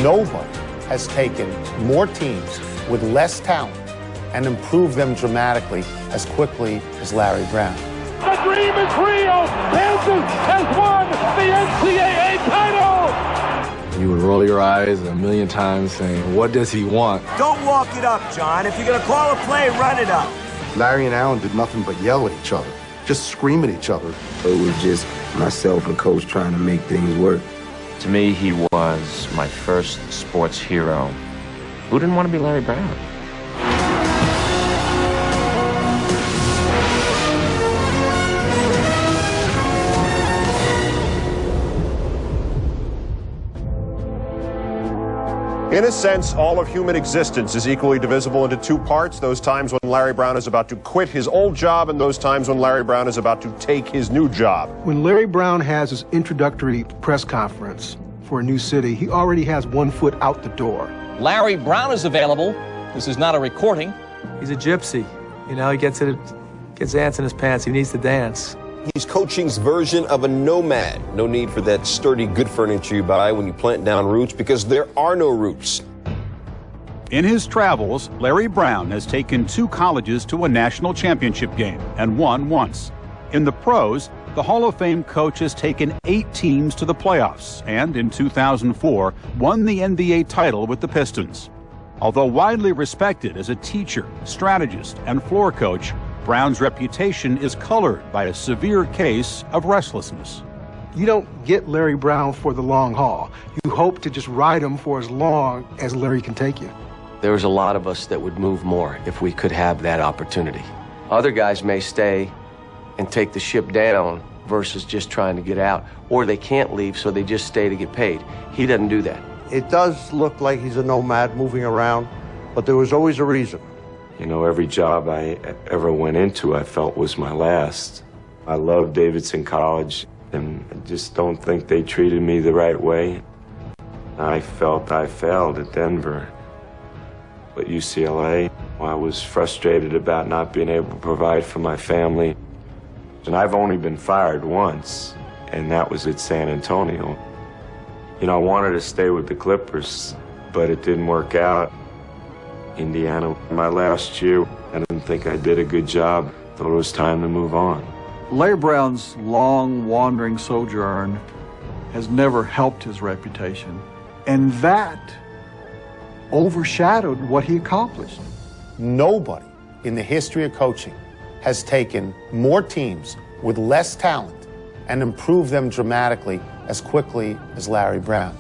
Nobody has taken more teams with less talent and improved them dramatically as quickly as Larry Brown. The dream is real! Kansas has won the NCAA title! You would roll your eyes a million times saying, what does he want? Don't walk it up, John. If you're going to call a play, run it up. Larry and Allen did nothing but yell at each other, just scream at each other. It was just myself and Coach trying to make things work. To me, he was my first sports hero. Who didn't want to be Larry Brown? In a sense, all of human existence is equally divisible into two parts. Those times when Larry Brown is about to quit his old job and those times when Larry Brown is about to take his new job. When Larry Brown has his introductory press conference for a new city, he already has one foot out the door. Larry Brown is available. This is not a recording. He's a gypsy. You know, he gets ants in his pants. He needs to dance. He's coaching's version of a nomad. No need for that sturdy good furniture you buy when you plant down roots, because there are no roots. In his travels, Larry Brown has taken 2 colleges to a national championship game and won once. In the pros, the Hall of Fame coach has taken 8 teams to the playoffs and, in 2004, won the NBA title with the Pistons. Although widely respected as a teacher, strategist, and floor coach, Brown's reputation is colored by a severe case of restlessness. You don't get Larry Brown for the long haul. You hope to just ride him for as long as Larry can take you. There was a lot of us that would move more if we could have that opportunity. Other guys may stay and take the ship down versus just trying to get out, or they can't leave, so they just stay to get paid. He doesn't do that. It does look like he's a nomad moving around, but there was always a reason. You know, every job I ever went into, I felt was my last. I loved Davidson College, and I just don't think they treated me the right way. I felt I failed at Denver. At UCLA, I was frustrated about not being able to provide for my family. And I've only been fired once, and that was at San Antonio. You know, I wanted to stay with the Clippers, but it didn't work out. Indiana, my last year, I didn't think I did a good job. Thought it was time to move on. Larry Brown's long, wandering sojourn has never helped his reputation, and that overshadowed what he accomplished. Nobody in the history of coaching has taken more teams with less talent and improved them dramatically as quickly as Larry Brown.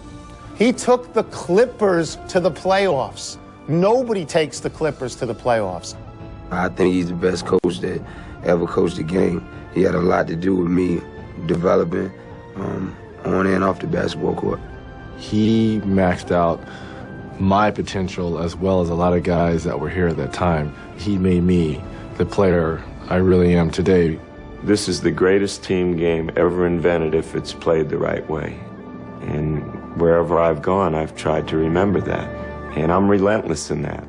He took the Clippers to the playoffs. Nobody takes the Clippers to the playoffs. I think he's the best coach that ever coached the game. He had a lot to do with me developing on and off the basketball court. He maxed out my potential as well as a lot of guys that were here at that time. He made me the player I really am today. This is the greatest team game ever invented if it's played the right way. And wherever I've gone, I've tried to remember that. And I'm relentless in that.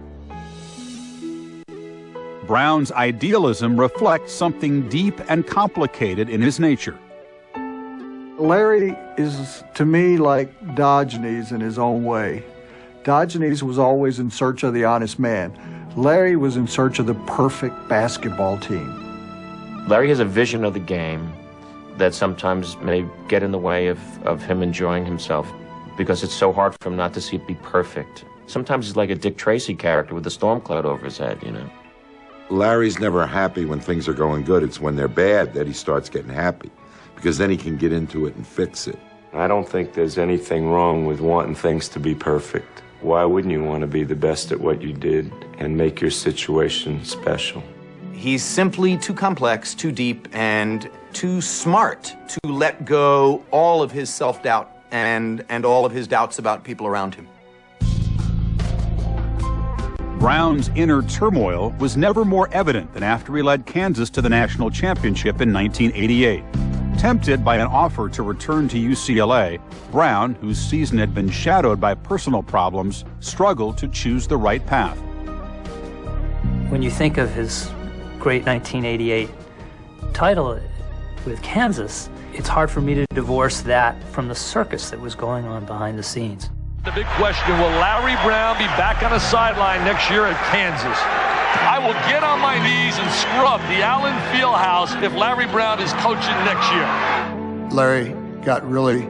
Brown's idealism reflects something deep and complicated in his nature. Larry is, to me, like Diogenes in his own way. Diogenes was always in search of the honest man. Larry was in search of the perfect basketball team. Larry has a vision of the game that sometimes may get in the way of him enjoying himself because it's so hard for him not to see it be perfect. Sometimes he's like a Dick Tracy character with a storm cloud over his head, you know. Larry's never happy when things are going good. It's when they're bad that he starts getting happy, because then he can get into it and fix it. I don't think there's anything wrong with wanting things to be perfect. Why wouldn't you want to be the best at what you did and make your situation special? He's simply too complex, too deep, and too smart to let go all of his self-doubt and all of his doubts about people around him. Brown's inner turmoil was never more evident than after he led Kansas to the national championship in 1988. Tempted by an offer to return to UCLA, Brown, whose season had been shadowed by personal problems, struggled to choose the right path. When you think of his great 1988 title with Kansas, it's hard for me to divorce that from the circus that was going on behind the scenes. The big question, will Larry Brown be back on the sideline next year at Kansas? I will get on my knees and scrub the Allen Fieldhouse if Larry Brown is coaching next year. Larry got really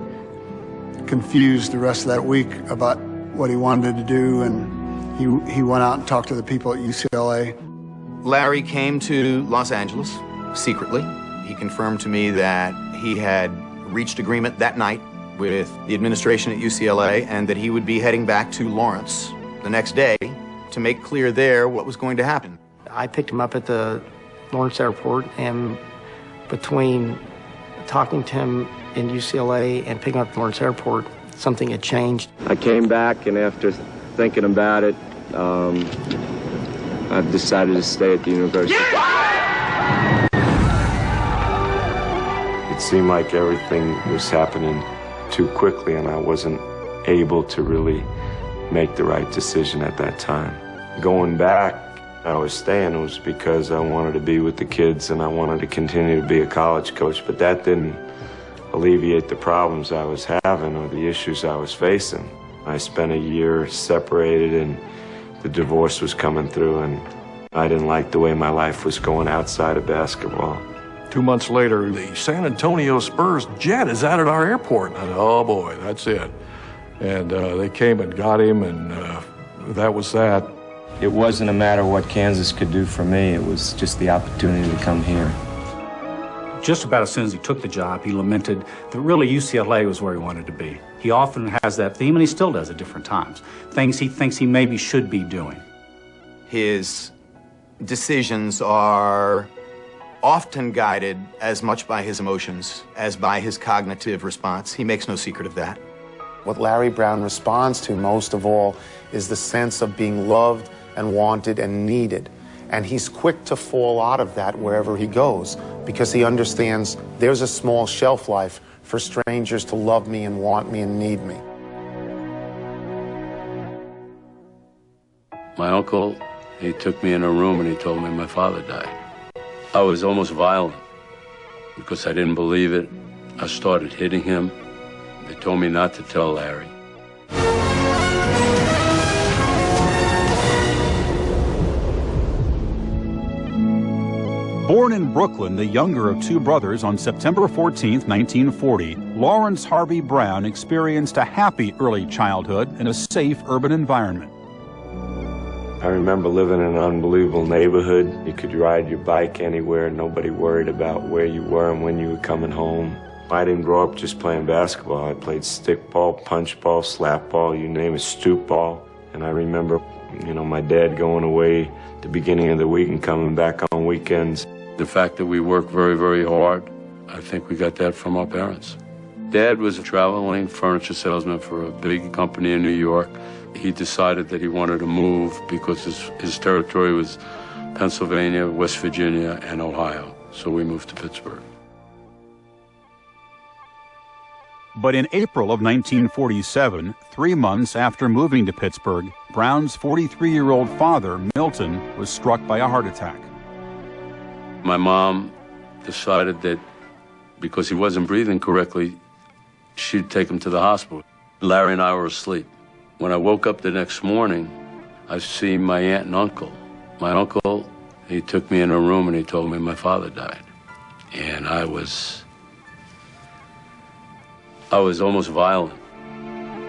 confused the rest of that week about what he wanted to do, and he went out and talked to the people at UCLA. Larry came to Los Angeles secretly. He confirmed to me that he had reached agreement that night with the administration at UCLA and that he would be heading back to Lawrence the next day to make clear there what was going to happen. I picked him up at the Lawrence airport, and between talking to him in UCLA and picking up at Lawrence airport, something had changed. I came back, and after thinking about it, I've decided to stay at the university. It seemed like everything was happening too quickly, and I wasn't able to really make the right decision at that time. Going back, I was staying was because I wanted to be with the kids and I wanted to continue to be a college coach, but that didn't alleviate the problems I was having or the issues I was facing. I spent a year separated, and the divorce was coming through, and I didn't like the way my life was going outside of basketball. 2 months later, the San Antonio Spurs jet is out at our airport. I thought, oh boy, that's it. And they came and got him, and that was that. It wasn't a matter of what Kansas could do for me. It was just the opportunity to come here. Just about as soon as he took the job, he lamented that really UCLA was where he wanted to be. He often has that theme, and he still does at different times. Things he thinks he maybe should be doing. His decisions are often guided as much by his emotions as by his cognitive response. He makes no secret of that. What Larry Brown responds to most of all is the sense of being loved and wanted and needed. And he's quick to fall out of that wherever he goes because he understands there's a small shelf life for strangers to love me and want me and need me. My uncle, he took me in a room and he told me my father died. I was almost violent because I didn't believe it. I started hitting him. They told me not to tell Larry. Born in Brooklyn, the younger of two brothers, on September 14, 1940, Lawrence Harvey Brown experienced a happy early childhood in a safe urban environment. I remember living in an unbelievable neighborhood. You could ride your bike anywhere. Nobody worried about where you were and when you were coming home. I didn't grow up just playing basketball. I played stickball, punch ball, slap ball, you name it, stoop ball. And I remember, my dad going away at the beginning of the week and coming back on weekends. The fact that we worked very, very hard, I think we got that from our parents. Dad was a traveling furniture salesman for a big company in New York. He decided that he wanted to move because his territory was Pennsylvania, West Virginia, and Ohio. So we moved to Pittsburgh. But in April of 1947, 3 months after moving to Pittsburgh, Brown's 43-year-old father, Milton, was struck by a heart attack. My mom decided that because he wasn't breathing correctly, she'd take him to the hospital. Larry and I were asleep. When I woke up the next morning, I see my aunt and uncle. My uncle, he took me in a room and he told me my father died. And I was almost violent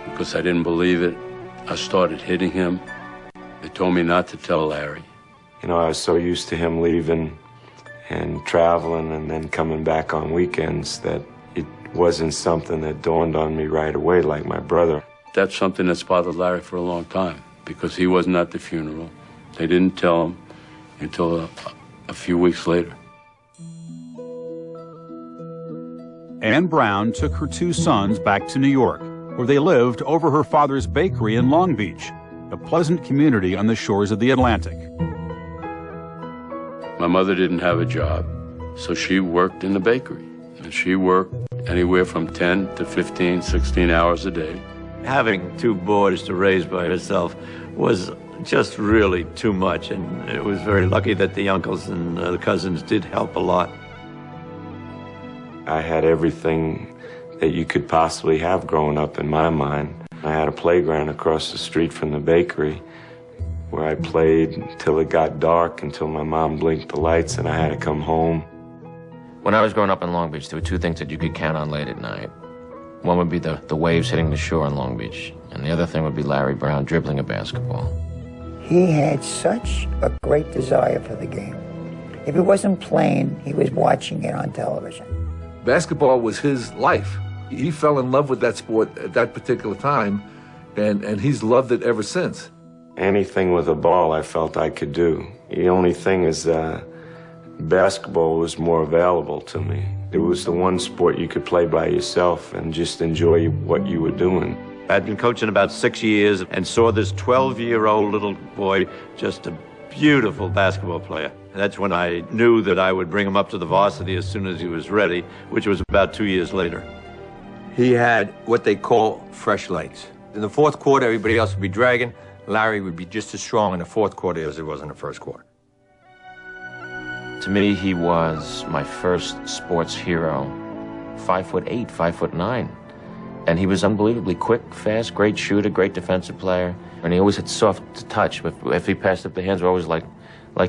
because I didn't believe it. I started hitting him. They told me not to tell Larry. I was so used to him leaving and traveling and then coming back on weekends that it wasn't something that dawned on me right away like my brother. That's something that's bothered Larry for a long time because he wasn't at the funeral. They didn't tell him until a few weeks later. Ann Brown took her two sons back to New York, where they lived over her father's bakery in Long Beach, a pleasant community on the shores of the Atlantic. My mother didn't have a job, so she worked in the bakery. And she worked anywhere from 10 to 15, 16 hours a day. Having two boys to raise by herself was just really too much, and it was very lucky that the uncles and the cousins did help a lot. I had everything that you could possibly have growing up in my mind. I had a playground across the street from the bakery where I played until it got dark, until my mom blinked the lights and I had to come home. When I was growing up in Long Beach, there were two things that you could count on late at night. One would be the waves hitting the shore in Long Beach, and the other thing would be Larry Brown dribbling a basketball. He had such a great desire for the game. If he wasn't playing, he was watching it on television. Basketball was his life. He fell in love with that sport at that particular time, and he's loved it ever since. Anything with a ball I felt I could do. The only thing is basketball was more available to me. It was the one sport you could play by yourself and just enjoy what you were doing. I'd been coaching about 6 years and saw this 12-year-old little boy, just a beautiful basketball player. And that's when I knew that I would bring him up to the varsity as soon as he was ready, which was about 2 years later. He had what they call fresh legs. In the fourth quarter, everybody else would be dragging. Larry would be just as strong in the fourth quarter as he was in the first quarter. To me, he was my first sports hero. 5'8", 5'9". And he was unbelievably quick, fast, great shooter, great defensive player. And he always had soft touch. If he passed up the hands, were always like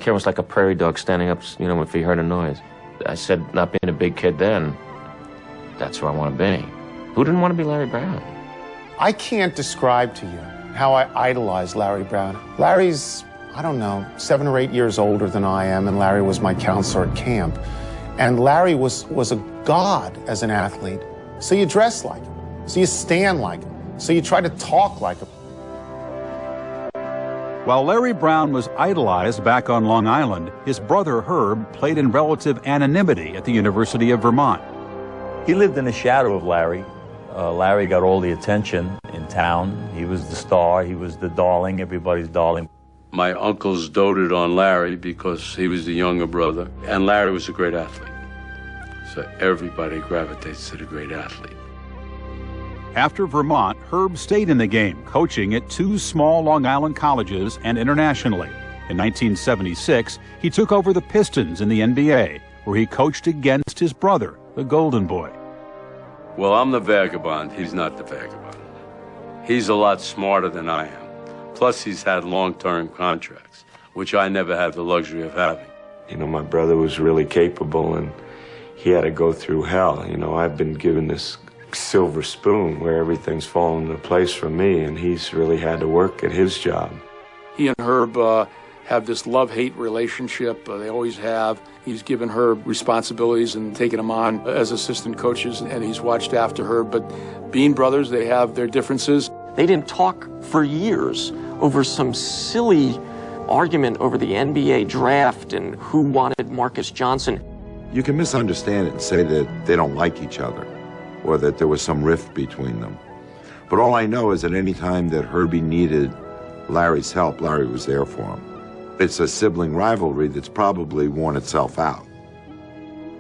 he was like a prairie dog standing up, you know, if he heard a noise. I said, not being a big kid then, that's who I want to be. Who didn't want to be Larry Brown? I can't describe to you how I idolized Larry Brown. Larry's, I don't know, 7 or 8 years older than I am, and Larry was my counselor at camp. And Larry was a god as an athlete. So you dress like him. So you stand like him. So you try to talk like him. While Larry Brown was idolized back on Long Island, his brother Herb played in relative anonymity at the University of Vermont. He lived in the shadow of Larry. Larry got all the attention in town. He was the star. He was the darling, everybody's darling. My uncles doted on Larry because he was the younger brother, and Larry was a great athlete. So everybody gravitates to the great athlete. After Vermont, Herb stayed in the game, coaching at 2 small Long Island colleges and internationally. In 1976, he took over the Pistons in the NBA, where he coached against his brother, the Golden Boy. Well, I'm the vagabond. He's not the vagabond. He's a lot smarter than I am. Plus, he's had long-term contracts, which I never had the luxury of having. You know, my brother was really capable, and he had to go through hell. You know, I've been given this silver spoon where everything's fallen into place for me, and he's really had to work at his job. He and Herb have this love-hate relationship. They always have. He's given Herb responsibilities and taken him on as assistant coaches, and he's watched after Herb. But being brothers, they have their differences. They didn't talk for years over some silly argument over the NBA draft and who wanted Marcus Johnson. You can misunderstand it and say that they don't like each other or that there was some rift between them. But all I know is that any time that Herbie needed Larry's help, Larry was there for him. It's a sibling rivalry that's probably worn itself out.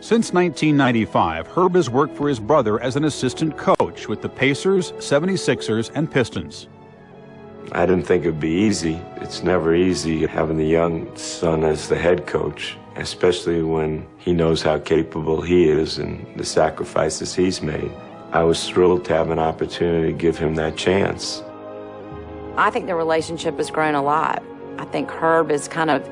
Since 1995, Herb has worked for his brother as an assistant coach with the Pacers, 76ers, and Pistons. I didn't think it'd be easy. It's never easy having the young son as the head coach, especially when he knows how capable he is and the sacrifices he's made. I was thrilled to have an opportunity to give him that chance. I think the relationship has grown a lot. I think Herb is kind of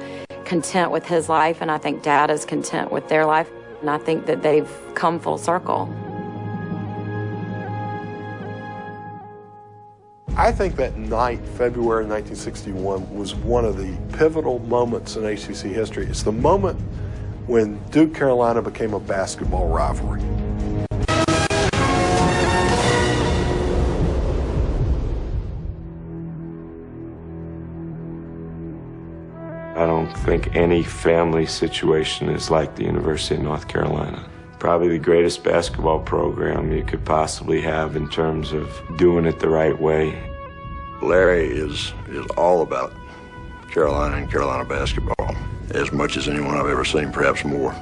content with his life, and I think Dad is content with their life. And I think that they've come full circle. I think that night, February 1961, was one of the pivotal moments in ACC history. It's the moment when Duke Carolina became a basketball rivalry. I don't think any family situation is like the University of North Carolina. Probably the greatest basketball program you could possibly have in terms of doing it the right way. Larry is all about Carolina and Carolina basketball, as much as anyone I've ever seen, perhaps more.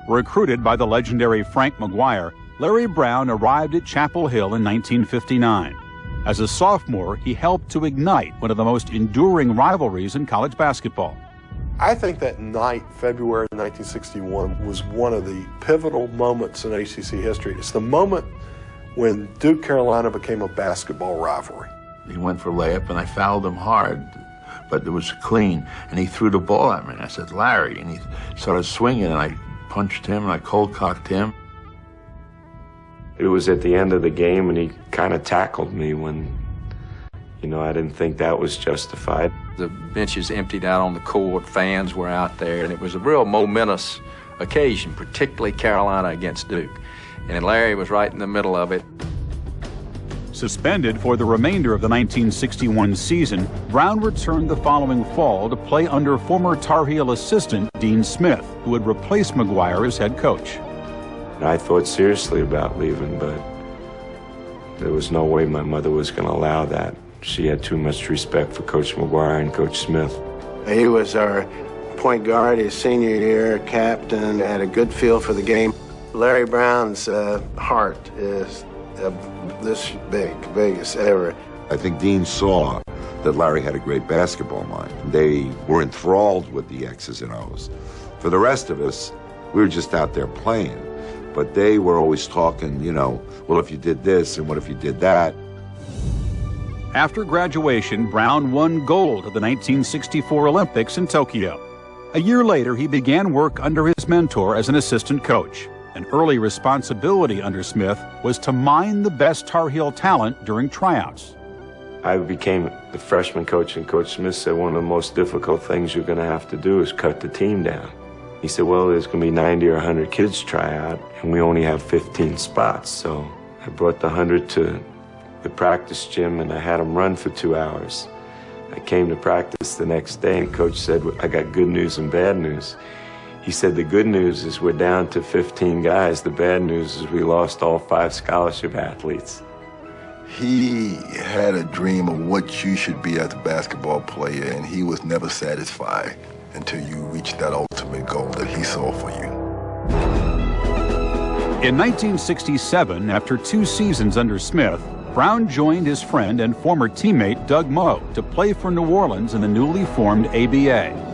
Recruited by the legendary Frank McGuire, Larry Brown arrived at Chapel Hill in 1959. As a sophomore, he helped to ignite one of the most enduring rivalries in college basketball. I think that night, February 1961, was one of the pivotal moments in ACC history. It's the moment when Duke Carolina became a basketball rivalry. He went for a layup, and I fouled him hard, but it was clean, and he threw the ball at me, and I said, Larry, and he started swinging, and I punched him, and I cold-cocked him. It was at the end of the game, and he kind of tackled me when, you know, I didn't think that was justified. The benches emptied out on the court, fans were out there, and it was a real momentous occasion, particularly Carolina against Duke. And Larry was right in the middle of it. Suspended for the remainder of the 1961 season, Brown returned the following fall to play under former Tar Heel assistant Dean Smith, who had replaced McGuire as head coach. I thought seriously about leaving, but there was no way my mother was going to allow that. She had too much respect for Coach McGuire and Coach Smith. He was our point guard his senior year, captain, had a good feel for the game. Larry Brown's heart is this big, biggest ever. I think Dean saw that Larry had a great basketball mind. They were enthralled with the X's and O's. For the rest of us, we were just out there playing. But they were always talking, you know, well, if you did this and what if you did that? After graduation, Brown won gold at the 1964 Olympics in Tokyo. A year later, he began work under his mentor as an assistant coach. An early responsibility under Smith was to mine the best Tar Heel talent during tryouts. I became the freshman coach, and Coach Smith said one of the most difficult things you're going to have to do is cut the team down. He said, well, there's going to be 90 or 100 kids try out, and we only have 15 spots. So I brought the 100 to the practice gym, and I had them run for 2 hours. I came to practice the next day, and Coach said, I got good news and bad news. He said, the good news is we're down to 15 guys. The bad news is we lost all 5 scholarship athletes. He had a dream of what you should be as a basketball player, and he was never satisfied until you reached that ultimate goal that he saw for you. In 1967, after 2 seasons under Smith, Brown joined his friend and former teammate Doug Moe to play for New Orleans in the newly formed ABA.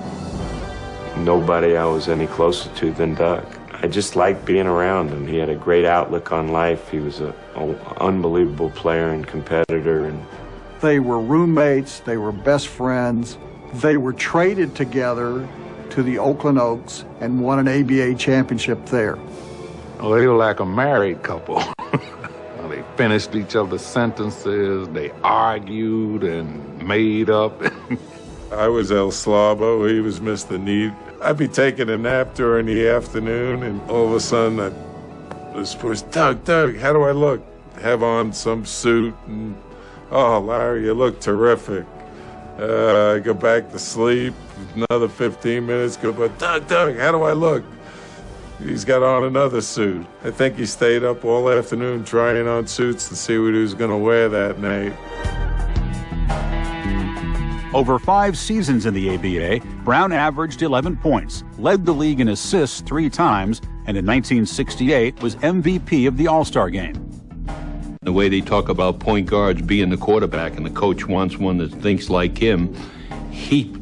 Nobody I was any closer to than Doug. I just liked being around him. He had a great outlook on life. He was an unbelievable player and competitor. And they were roommates. They were best friends. They were traded together to the Oakland Oaks and won an ABA championship there. Well, they were like a married couple. They finished each other's sentences. They argued and made up. I was El Slabo, he was Mr. Neat. I'd be taking a nap during the afternoon, and all of a sudden I was pushed, Doug, how do I look? Have on some suit, and oh, Larry, you look terrific. I go back to sleep, another 15 minutes, go, but Doug, how do I look? He's got on another suit. I think he stayed up all afternoon trying on suits to see what he was going to wear that night. Over 5 seasons in the ABA, Brown averaged 11 points, led the league in assists 3 times, and in 1968 was MVP of the All-Star Game. The way they talk about point guards being the quarterback and the coach wants one that thinks like him, he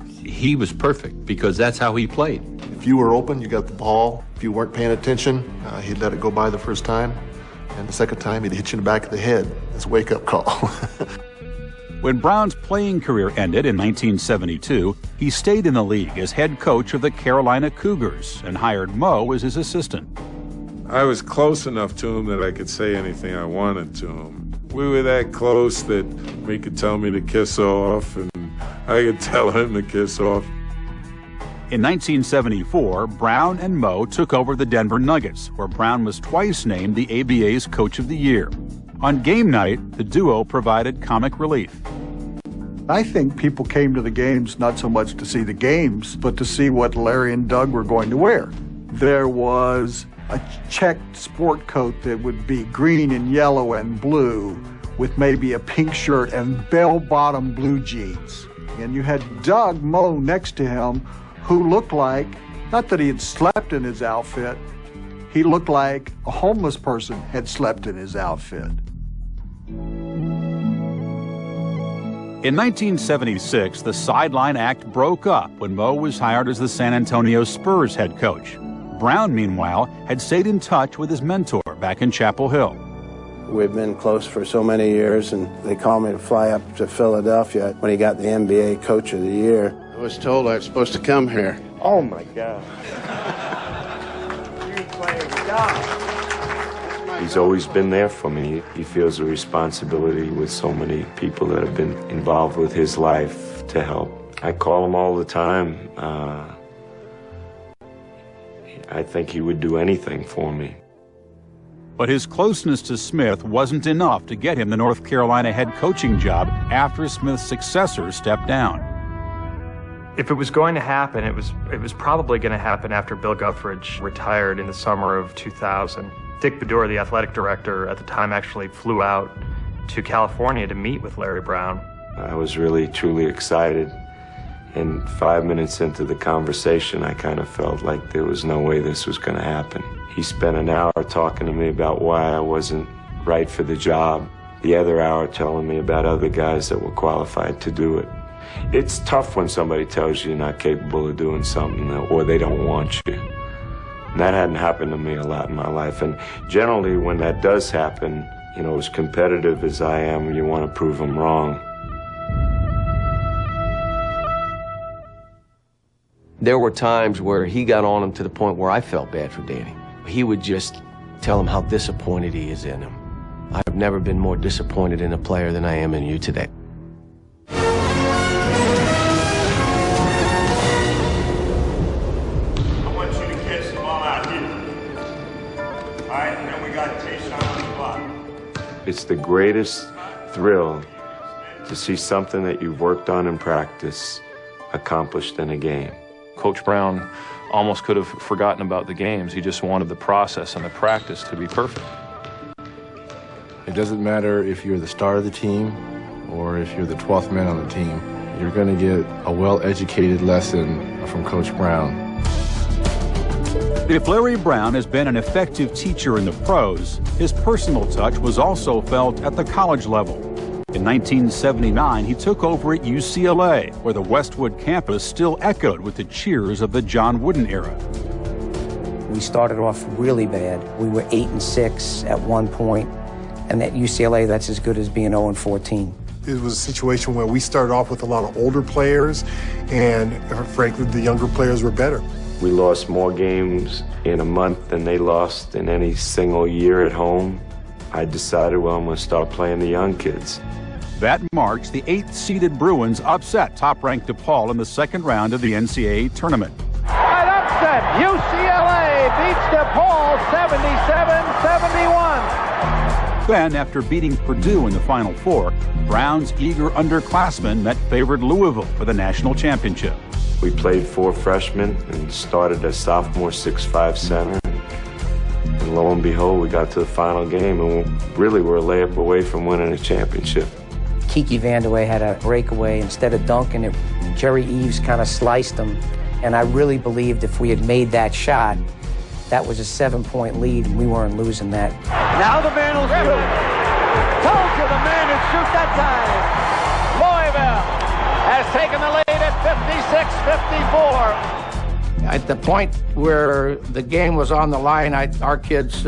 was perfect because that's how he played. If you were open, you got the ball. If you weren't paying attention, he'd let it go by the first time, and the second time he'd hit you in the back of the head. It's a wake-up call. When Brown's playing career ended in 1972, he stayed in the league as head coach of the Carolina Cougars and hired Moe as his assistant. I was close enough to him that I could say anything I wanted to him. We were that close that he could tell me to kiss off, and I could tell him to kiss off. In 1974, Brown and Moe took over the Denver Nuggets, where Brown was twice named the ABA's Coach of the Year. On game night, the duo provided comic relief. I think people came to the games not so much to see the games, but to see what Larry and Doug were going to wear. There was a checked sport coat that would be green and yellow and blue with maybe a pink shirt and bell-bottom blue jeans. And you had Doug Moe next to him who looked like, not that he had slept in his outfit, he looked like a homeless person had slept in his outfit. In 1976, the sideline act broke up when Moe was hired as the San Antonio Spurs head coach. Brown, meanwhile, had stayed in touch with his mentor back in Chapel Hill. We've been close for so many years, and they called me to fly up to Philadelphia when he got the NBA Coach of the Year. I was told I was supposed to come here. Oh, my God. You playing God. He's always been there for me. He feels a responsibility with so many people that have been involved with his life to help. I call him all the time. I think he would do anything for me. But his closeness to Smith wasn't enough to get him the North Carolina head coaching job after Smith's successor stepped down. If it was going to happen, it was probably going to happen after Bill Guthridge retired in the summer of 2000. Dick Bedour, the athletic director at the time, actually flew out to California to meet with Larry Brown. I was really, truly excited. And 5 minutes into the conversation, I kind of felt like there was no way this was going to happen. He spent an hour talking to me about why I wasn't right for the job. The other hour telling me about other guys that were qualified to do it. It's tough when somebody tells you you're not capable of doing something or they don't want you. And that hadn't happened to me a lot in my life. And generally, when that does happen, you know, as competitive as I am, you want to prove them wrong. There were times where he got on him to the point where I felt bad for Danny. He would just tell him how disappointed he is in him. I've never been more disappointed in a player than I am in you today. I want you to catch the ball out here. All right, and then we got Tayshaun on the block. It's the greatest thrill to see something that you've worked on in practice accomplished in a game. Coach Brown almost could have forgotten about the games. He just wanted the process and the practice to be perfect. It doesn't matter if you're the star of the team or if you're the 12th man on the team. You're going to get a well-educated lesson from Coach Brown. If Larry Brown has been an effective teacher in the pros, his personal touch was also felt at the college level. In 1979, he took over at UCLA, where the Westwood campus still echoed with the cheers of the John Wooden era. We started off really bad. We were 8-6 at one point, and at UCLA, that's as good as being 0-14. It was a situation where we started off with a lot of older players, and frankly, the younger players were better. We lost more games in a month than they lost in any single year at home. I decided, well, I'm going to start playing the young kids. That March, the 8th-seeded Bruins upset top-ranked DePaul in the second round of the NCAA tournament. An upset! UCLA beats DePaul 77-71. Then, after beating Purdue in the Final Four, Brown's eager underclassmen met favored Louisville for the national championship. We played 4 freshmen and started a sophomore 6'5" center. And lo and behold, we got to the final game and really were a layup away from winning a championship. Kiki Vandeweghe had a breakaway. Instead of dunking it, Jerry Eves kind of sliced him. And I really believed if we had made that shot, that was a 7-point lead, and we weren't losing that. Now the man will shoot. Told you the man would shoot that time. Louisville has taken the lead at 56-54. At the point where the game was on the line, our kids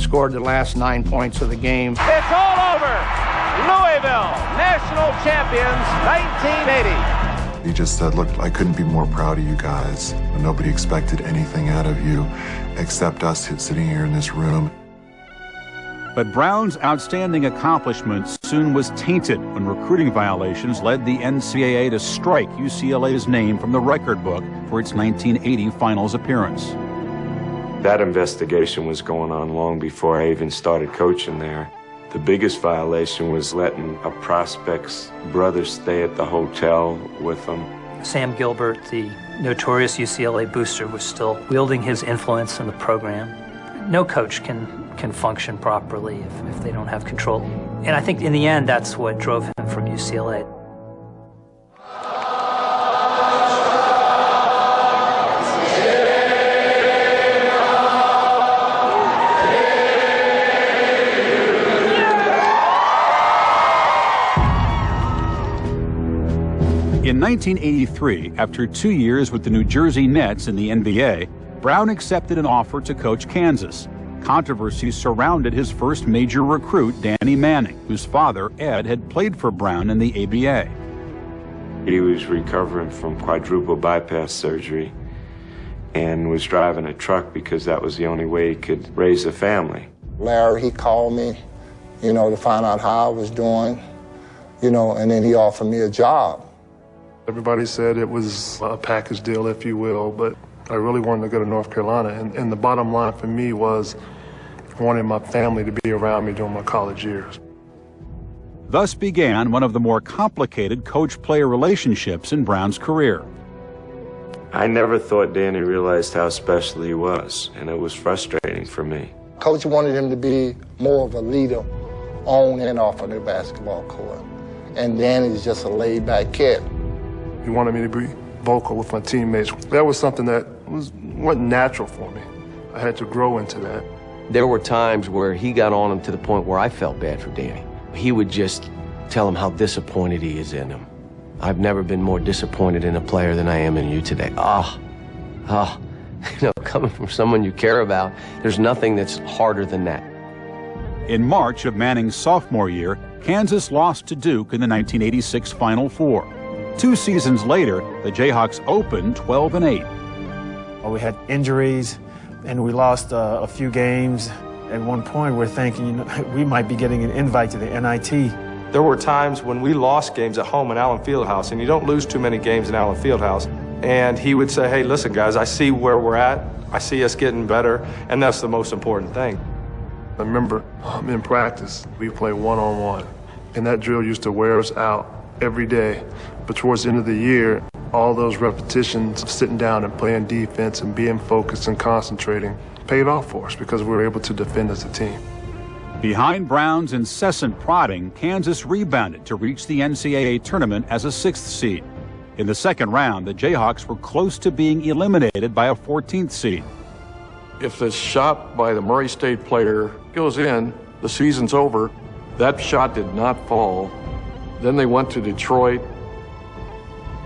scored the last 9 points of the game. It's all over. Louisville, national champions, 1980. He just said, look, I couldn't be more proud of you guys. Nobody expected anything out of you except us sitting here in this room. But Brown's outstanding accomplishment soon was tainted when recruiting violations led the NCAA to strike UCLA's name from the record book for its 1980 finals appearance. That investigation was going on long before I even started coaching there. The biggest violation was letting a prospect's brother stay at the hotel with them. Sam Gilbert, the notorious UCLA booster, was still wielding his influence in the program. No coach can function properly if they don't have control. And I think in the end, that's what drove him from UCLA. In 1983, after 2 years with the New Jersey Nets in the NBA, Brown accepted an offer to coach Kansas. Controversy surrounded his first major recruit, Danny Manning, whose father, Ed, had played for Brown in the ABA. He was recovering from quadruple bypass surgery and was driving a truck because that was the only way he could raise a family. Larry, he called me, to find out how I was doing, and then he offered me a job. Everybody said it was a package deal, if you will, but I really wanted to go to North Carolina. And the bottom line for me was I wanted my family to be around me during my college years. Thus began one of the more complicated coach-player relationships in Brown's career. I never thought Danny realized how special he was, and it was frustrating for me. Coach wanted him to be more of a leader on and off of the basketball court. And Danny's just a laid-back kid. He wanted me to be vocal with my teammates. That was something that wasn't natural for me. I had to grow into that. There were times where he got on him to the point where I felt bad for Danny. He would just tell him how disappointed he is in him. I've never been more disappointed in a player than I am in you today. Coming from someone you care about, there's nothing that's harder than that. In March of Manning's sophomore year, Kansas lost to Duke in the 1986 Final Four. 2 seasons later, the Jayhawks opened 12-8. We had injuries, and we lost a few games. At one point, we're thinking, we might be getting an invite to the NIT. There were times when we lost games at home in Allen Fieldhouse, and you don't lose too many games in Allen Fieldhouse. And he would say, hey, listen, guys, I see where we're at. I see us getting better, and that's the most important thing. I remember in practice, we play one-on-one, and that drill used to wear us out every day. But towards the end of the year, all those repetitions of sitting down and playing defense and being focused and concentrating paid off for us because we were able to defend as a team. Behind Brown's incessant prodding, Kansas rebounded to reach the NCAA tournament as a 6th seed. In the second round, the Jayhawks were close to being eliminated by a 14th seed. If this shot by the Murray State player goes in, the season's over. That shot did not fall. Then they went to Detroit,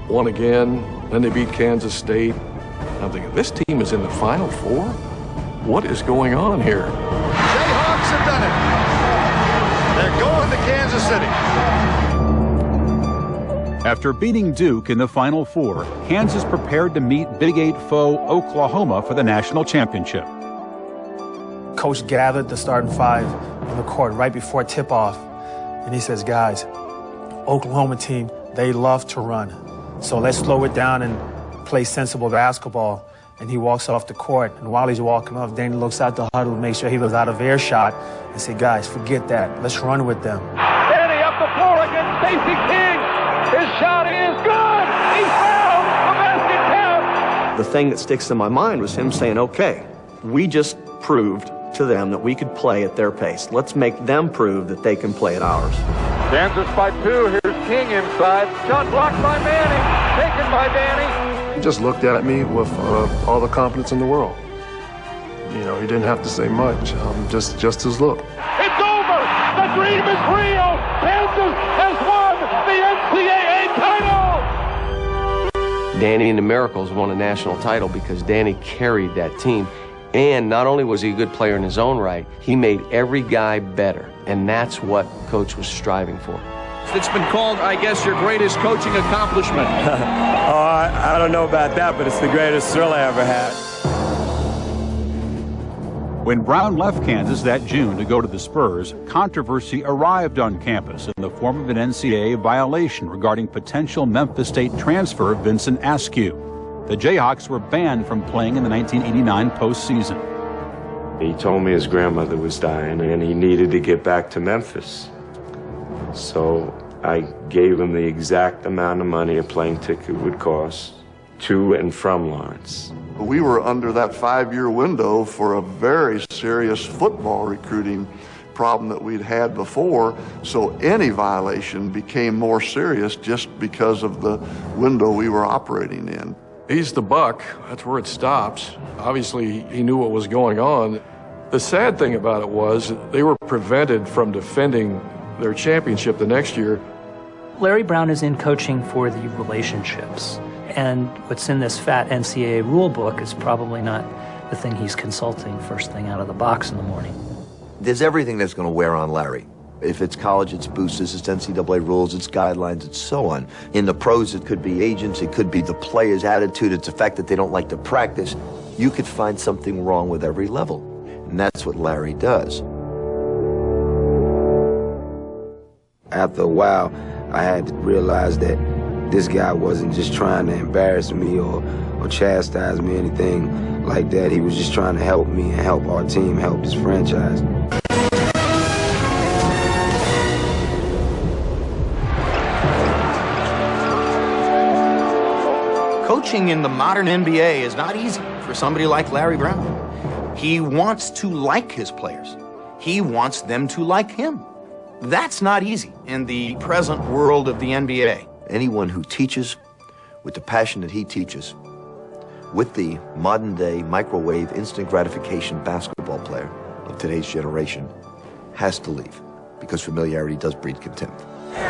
won again, then they beat Kansas State. I'm thinking, this team is in the Final Four? What is going on here? Jayhawks have done it. They're going to Kansas City. After beating Duke in the Final Four, Kansas prepared to meet Big 8 foe Oklahoma for the national championship. Coach gathered the starting 5 on the court right before tip-off, and he says, guys, Oklahoma team, they love to run. So let's slow it down and play sensible basketball. And he walks off the court, and while he's walking off, Danny looks out the huddle to make sure he was out of earshot and say, guys, forget that. Let's run with them. Danny up the floor against Stacey King. His shot is good. He found the basket count. The thing that sticks in my mind was him saying, okay, we just proved to them that we could play at their pace. Let's make them prove that they can play at ours. Kansas by 2. Here's King inside. Shot blocked by Manning. Taken by Danny. He just looked at me with all the confidence in the world. He didn't have to say much, just his look. It's over! The dream is real! Kansas has won the NCAA title! Danny and the Miracles won a national title because Danny carried that team. And not only was he a good player in his own right, he made every guy better. And that's what Coach was striving for. It's been called, I guess, your greatest coaching accomplishment. I don't know about that, but it's the greatest thrill I ever had. When Brown left Kansas that June to go to the Spurs, controversy arrived on campus in the form of an NCAA violation regarding potential Memphis State transfer Vincent Askew. The Jayhawks were banned from playing in the 1989 postseason. He told me his grandmother was dying and he needed to get back to Memphis. So I gave him the exact amount of money a plane ticket would cost to and from Lawrence. We were under that 5-year window for a very serious football recruiting problem that we'd had before, so any violation became more serious just because of the window we were operating in. He's the buck. That's where it stops. Obviously, he knew what was going on. The sad thing about it was they were prevented from defending their championship the next year. Larry Brown is in coaching for the relationships. And what's in this fat NCAA rule book is probably not the thing he's consulting first thing out of the box in the morning. There's everything that's going to wear on Larry. If it's college, it's boosters, it's NCAA rules, it's guidelines, it's so on. In the pros, it could be agents, it could be the players' attitude, it's the fact that they don't like to practice. You could find something wrong with every level, and that's what Larry does. After a while, I had to realize that this guy wasn't just trying to embarrass me or chastise me or anything like that. He was just trying to help me and help our team, help his franchise. Coaching in the modern NBA is not easy for somebody like Larry Brown. He wants to like his players. He wants them to like him. That's not easy in the present world of the NBA. Anyone who teaches with the passion that he teaches, with the modern-day microwave instant gratification basketball player of today's generation, has to leave, because familiarity does breed contempt.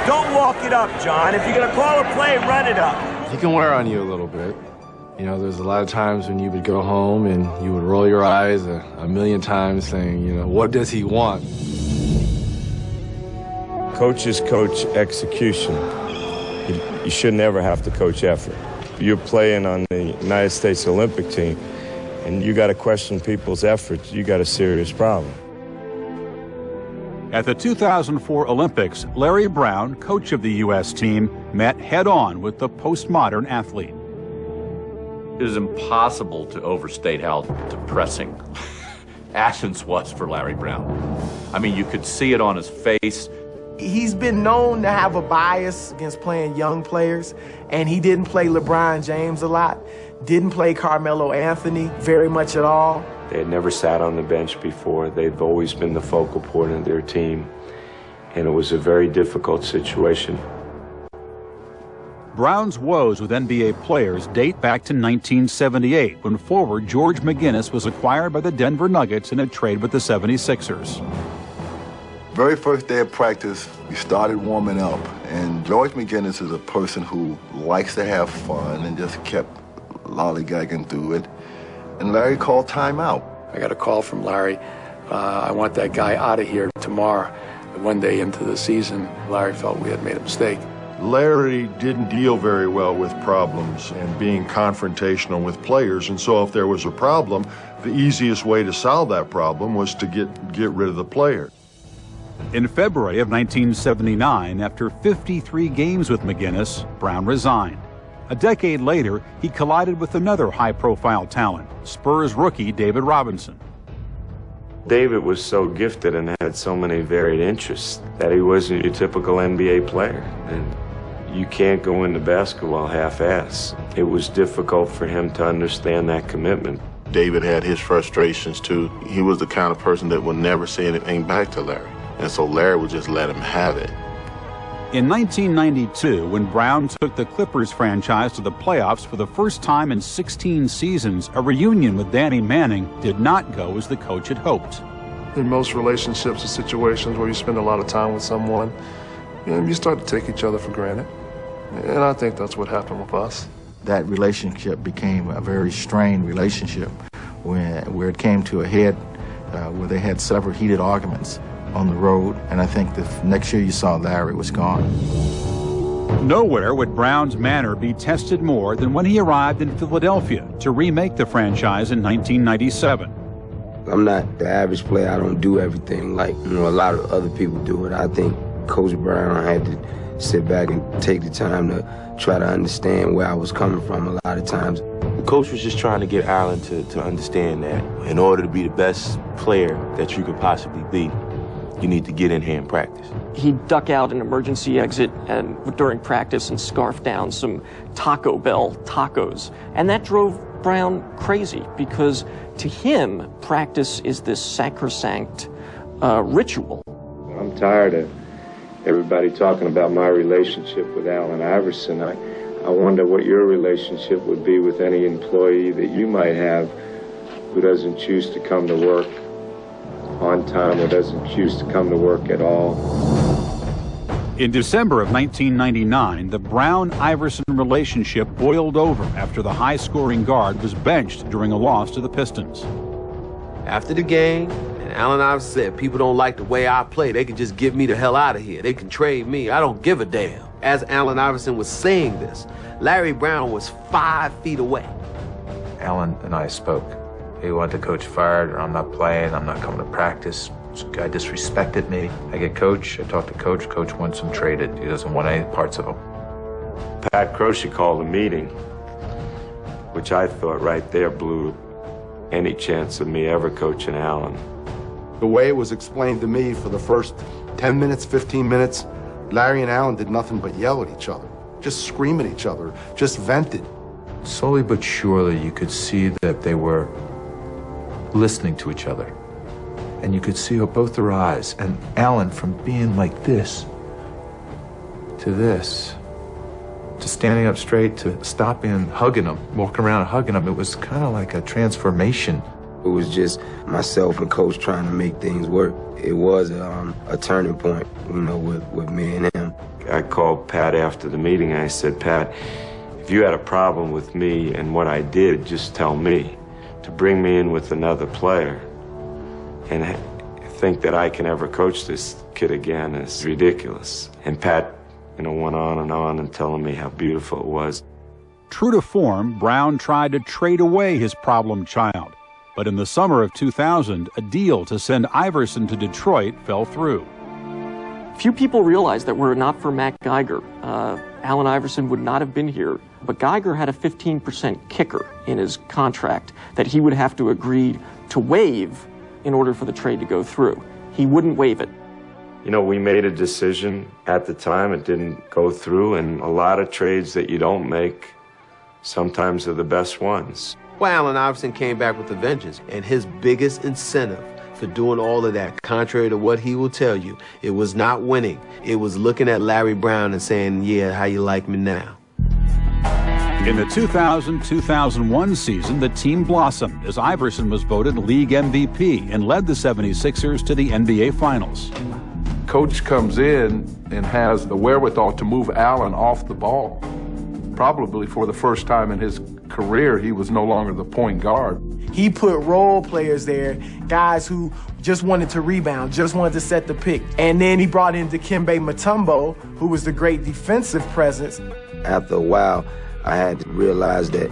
Don't walk it up, John. If you're going to call a play, run it up. He can wear on you a little bit. You know, there's a lot of times when you would go home and you would roll your eyes a million times saying, you know, what does he want? Coaches coach execution. You should never have to coach effort. You're playing on the United States Olympic team, and you got to question people's efforts. You got a serious problem. At the 2004 Olympics, Larry Brown, coach of the U.S. team, met head-on with the postmodern athlete. It is impossible to overstate how depressing Athens was for Larry Brown. I mean, you could see it on his face. He's been known to have a bias against playing young players, and he didn't play LeBron James a lot, didn't play Carmelo Anthony very much at all. They had never sat on the bench before. They've always been the focal point of their team, and it was a very difficult situation. Brown's woes with NBA players date back to 1978, when forward George McGinnis was acquired by the Denver Nuggets in a trade with the 76ers. Very first day of practice, we started warming up, and George McGinnis is a person who likes to have fun and just kept lollygagging through it. And Larry called timeout. I got a call from Larry. I want that guy out of here tomorrow. One day into the season, Larry felt we had made a mistake. Larry didn't deal very well with problems and being confrontational with players, and so if there was a problem, the easiest way to solve that problem was to get rid of the player. In February of 1979, after 53 games with McGinnis, Brown resigned. A decade later, he collided with another high-profile talent, Spurs rookie David Robinson. David was so gifted and had so many varied interests that he wasn't your typical NBA player. And you can't go into basketball half-ass. It was difficult for him to understand that commitment. David had his frustrations too. He was the kind of person that would never say anything back to Larry. And so Larry would just let him have it. In 1992, when Brown took the Clippers franchise to the playoffs for the first time in 16 seasons, a reunion with Danny Manning did not go as the coach had hoped. In most relationships or situations where you spend a lot of time with someone, you start to take each other for granted. And I think that's what happened with us. That relationship became a very strained relationship where it came to a head where they had several heated arguments on the road, and I think the next year you saw Larry was gone. Nowhere would Brown's manner be tested more than when he arrived in Philadelphia to remake the franchise in 1997. I'm not the average player. I don't do everything like a lot of other people do it. I think Coach Brown had to sit back and take the time to try to understand where I was coming from a lot of times. The coach was just trying to get Allen to understand that in order to be the best player that you could possibly be, you need to get in here and practice. He'd duck out an emergency exit during practice and scarf down some Taco Bell tacos. And that drove Brown crazy because to him, practice is this sacrosanct ritual. I'm tired of everybody talking about my relationship with Allen Iverson. I wonder what your relationship would be with any employee that you might have who doesn't choose to come to work on time or doesn't choose to come to work at all. In December of 1999, the Brown-Iverson relationship boiled over after the high-scoring guard was benched during a loss to the Pistons. After the game, and Allen Iverson said, people don't like the way I play. They can just get me the hell out of here. They can trade me. I don't give a damn. As Allen Iverson was saying this, Larry Brown was 5 feet away. Allen and I spoke. He wanted the coach fired, or I'm not playing, I'm not coming to practice. This guy disrespected me. I get coach, I talk to coach, coach wants him traded. He doesn't want any parts of him. Pat Croce called a meeting, which I thought right there blew any chance of me ever coaching Allen. The way it was explained to me for the first 10 minutes, 15 minutes, Larry and Allen did nothing but yell at each other, just scream at each other, just vented. Slowly but surely you could see that they were listening to each other. And you could see both their eyes, and Allen from being like this to this, to standing up straight, to stopping, hugging him, walking around and hugging him. It was kind of like a transformation. It was just myself and coach trying to make things work. It was a turning point, you know, with me and him. I called Pat after the meeting and I said, Pat, if you had a problem with me and what I did, just tell me. To bring me in with another player and think that I can ever coach this kid again is ridiculous. And Pat, went on and telling me how beautiful it was. True to form, Brown tried to trade away his problem child. But in the summer of 2000, a deal to send Iverson to Detroit fell through. Few people realize that were it not for Matt Geiger, Allen Iverson would not have been here. But Geiger had a 15% kicker in his contract that he would have to agree to waive in order for the trade to go through. He wouldn't waive it. We made a decision at the time. It didn't go through, and a lot of trades that you don't make sometimes are the best ones. Well, Allen Iverson came back with a vengeance, and his biggest incentive for doing all of that, contrary to what he will tell you, it was not winning. It was looking at Larry Brown and saying, yeah, how you like me now? In the 2000-2001 season, the team blossomed as Iverson was voted league MVP and led the 76ers to the NBA Finals. Coach comes in and has the wherewithal to move Allen off the ball. Probably for the first time in his career, he was no longer the point guard. He put role players there, guys who just wanted to rebound, just wanted to set the pick. And then he brought in Dikembe Mutombo, who was the great defensive presence. After a while, I had to realize that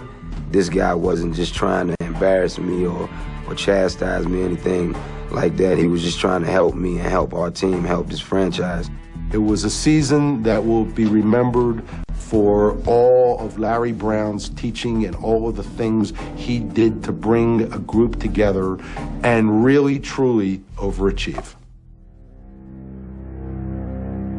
this guy wasn't just trying to embarrass me or chastise me or anything like that. He was just trying to help me and help our team, help this franchise. It was a season that will be remembered for all of Larry Brown's teaching and all of the things he did to bring a group together and really, truly overachieve.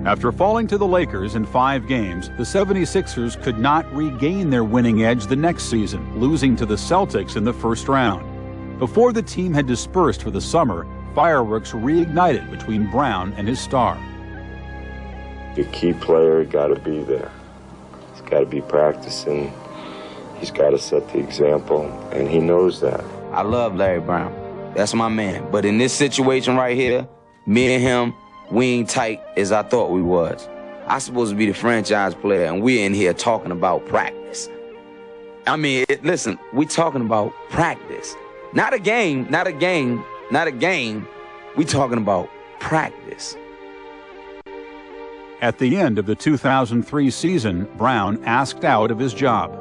After falling to the Lakers in 5 games, the 76ers could not regain their winning edge the next season, losing to the Celtics in the first round. Before the team had dispersed for the summer, fireworks reignited between Brown and his star. The key player got to be there. He's got to be practicing. He's got to set the example, and he knows that. I love Larry Brown. That's my man. But in this situation right here, me and him, we ain't tight as I thought we was. I supposed to be the franchise player, and we're in here talking about practice. I mean, listen, we talking about practice. Not a game, not a game, not a game. We talking about practice. At the end of the 2003 season, Brown asked out of his job.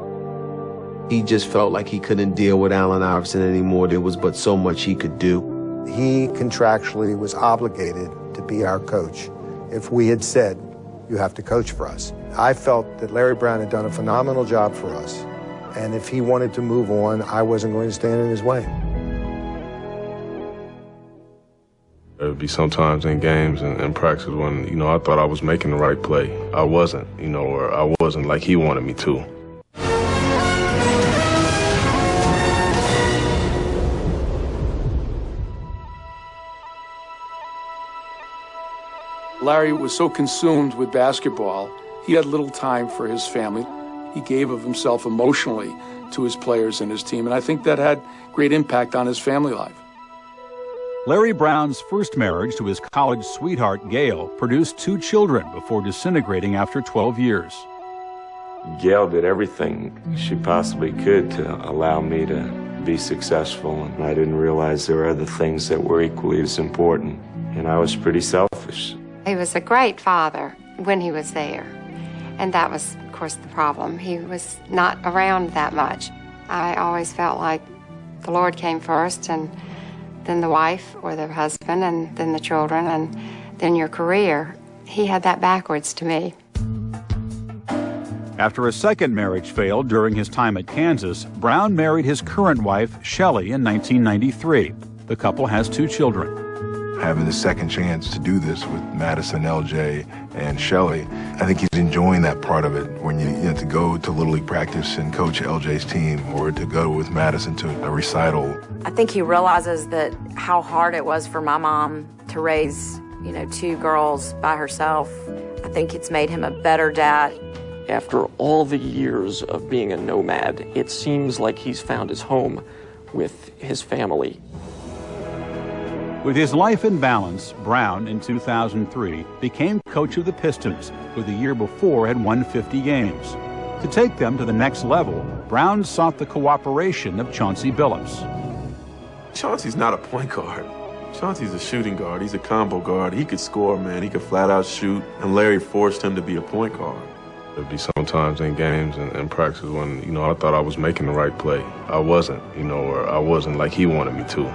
He just felt like he couldn't deal with Allen Iverson anymore. There was but so much he could do. He contractually was obligated to be our coach. If we had said, you have to coach for us. I felt that Larry Brown had done a phenomenal job for us. And if he wanted to move on, I wasn't going to stand in his way. There would be sometimes in games and practice when, I thought I was making the right play. I wasn't, or I wasn't like he wanted me to. Larry was so consumed with basketball, he had little time for his family. He gave of himself emotionally to his players and his team, and I think that had great impact on his family life. Larry Brown's first marriage to his college sweetheart, Gail, produced 2 children before disintegrating after 12 years. Gail did everything she possibly could to allow me to be successful, and I didn't realize there were other things that were equally as important, and I was pretty selfish. He was a great father when he was there, and that was, of course, the problem. He was not around that much. I always felt like the Lord came first, and then the wife or the husband, and then the children, and then your career. He had that backwards to me. After a second marriage failed during his time at Kansas, Brown married his current wife, Shelley, in 1993. The couple has 2 children. Having the second chance to do this with Madison, LJ, and Shelley, I think he's enjoying that part of it when you have to go to Little League practice and coach LJ's team, or to go with Madison to a recital. I think he realizes that how hard it was for my mom to raise, 2 girls by herself. I think it's made him a better dad. After all the years of being a nomad, it seems like he's found his home with his family. With his life in balance, Brown, in 2003, became coach of the Pistons, who the year before had won 50 games. To take them to the next level, Brown sought the cooperation of Chauncey Billups. Chauncey's not a point guard. Chauncey's a shooting guard. He's a combo guard. He could score, man. He could flat out shoot, and Larry forced him to be a point guard. There'd be sometimes in games and practice when, I thought I was making the right play. I wasn't, or I wasn't like he wanted me to.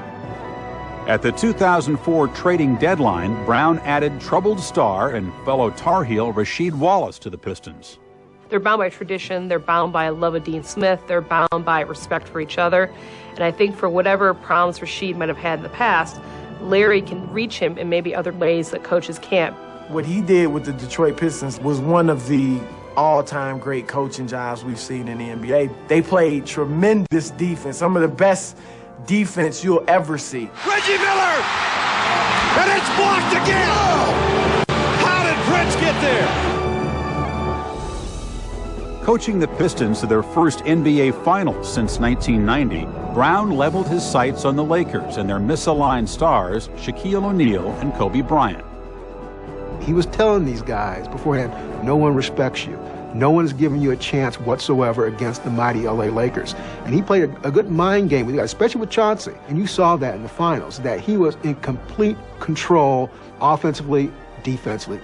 At the 2004 trading deadline, Brown added troubled star and fellow Tar Heel Rasheed Wallace to the Pistons. They're bound by tradition, they're bound by love of Dean Smith, they're bound by respect for each other. And I think for whatever problems Rasheed might have had in the past, Larry can reach him in maybe other ways that coaches can't. What he did with the Detroit Pistons was one of the all-time great coaching jobs we've seen in the NBA. They played tremendous defense, some of the best defense you'll ever see. Reggie Miller! And it's blocked again! Oh! How did Prince get there? Coaching the Pistons to their first NBA Finals since 1990, Brown leveled his sights on the Lakers and their misaligned stars, Shaquille O'Neal and Kobe Bryant. He was telling these guys beforehand, no one respects you. No one is giving you a chance whatsoever against the mighty LA Lakers. And he played a good mind game with you guys, especially with Chauncey. And you saw that in the finals, that he was in complete control offensively, defensively.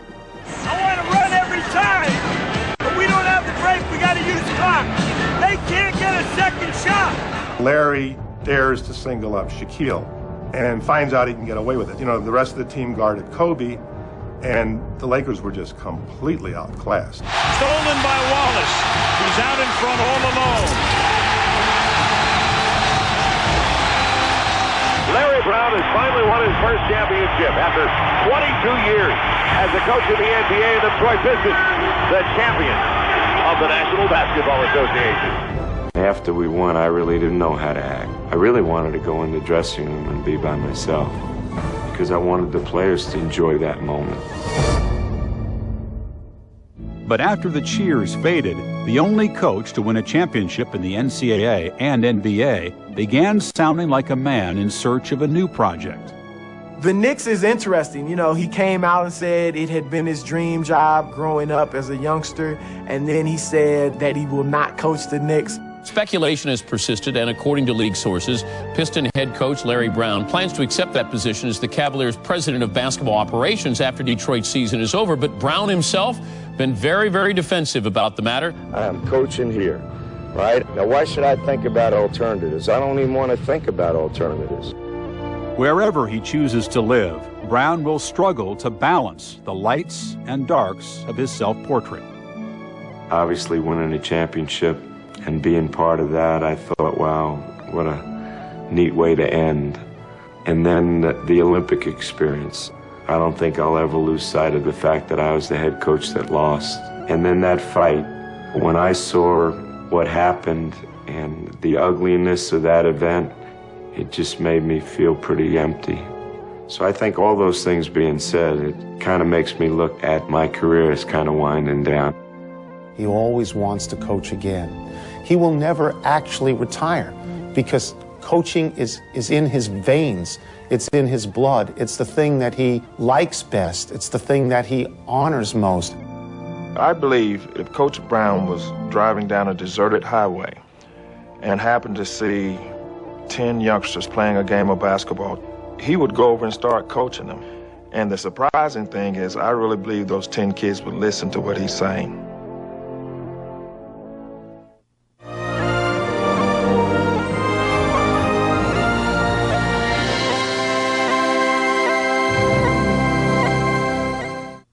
I want to run every time, but we don't have the break. We got to use clock. They can't get a second shot. Larry dares to single up Shaquille and finds out he can get away with it. The rest of the team guarded Kobe, and the Lakers were just completely outclassed. Stolen by Wallace. He's out in front all alone. Larry Brown has finally won his first championship after 22 years as the coach of the NBA and the Detroit Pistons, the champion of the National Basketball Association. After we won, I really didn't know how to act. I really wanted to go in the dressing room and be by myself, because I wanted the players to enjoy that moment. But after the cheers faded, the only coach to win a championship in the NCAA and NBA began sounding like a man in search of a new project. The Knicks is interesting. He came out and said it had been his dream job growing up as a youngster, and then he said that he will not coach the Knicks. Speculation has persisted, and according to league sources, Piston head coach Larry Brown plans to accept that position as the Cavaliers' president of basketball operations after Detroit's season is over. But Brown himself been very, very defensive about the matter. I'm coaching here, right? Now, why should I think about alternatives? I don't even want to think about alternatives. Wherever he chooses to live, Brown will struggle to balance the lights and darks of his self-portrait. Obviously, winning a championship and being part of that, I thought, wow, what a neat way to end. And then the Olympic experience. I don't think I'll ever lose sight of the fact that I was the head coach that lost. And then that fight, when I saw what happened and the ugliness of that event, it just made me feel pretty empty. So I think all those things being said, it kind of makes me look at my career as kind of winding down. He always wants to coach again. He will never actually retire because coaching is in his veins. It's in his blood. It's the thing that he likes best. It's the thing that he honors most. I believe if Coach Brown was driving down a deserted highway and happened to see 10 youngsters playing a game of basketball, he would go over and start coaching them. And the surprising thing is, I really believe those 10 kids would listen to what he's saying.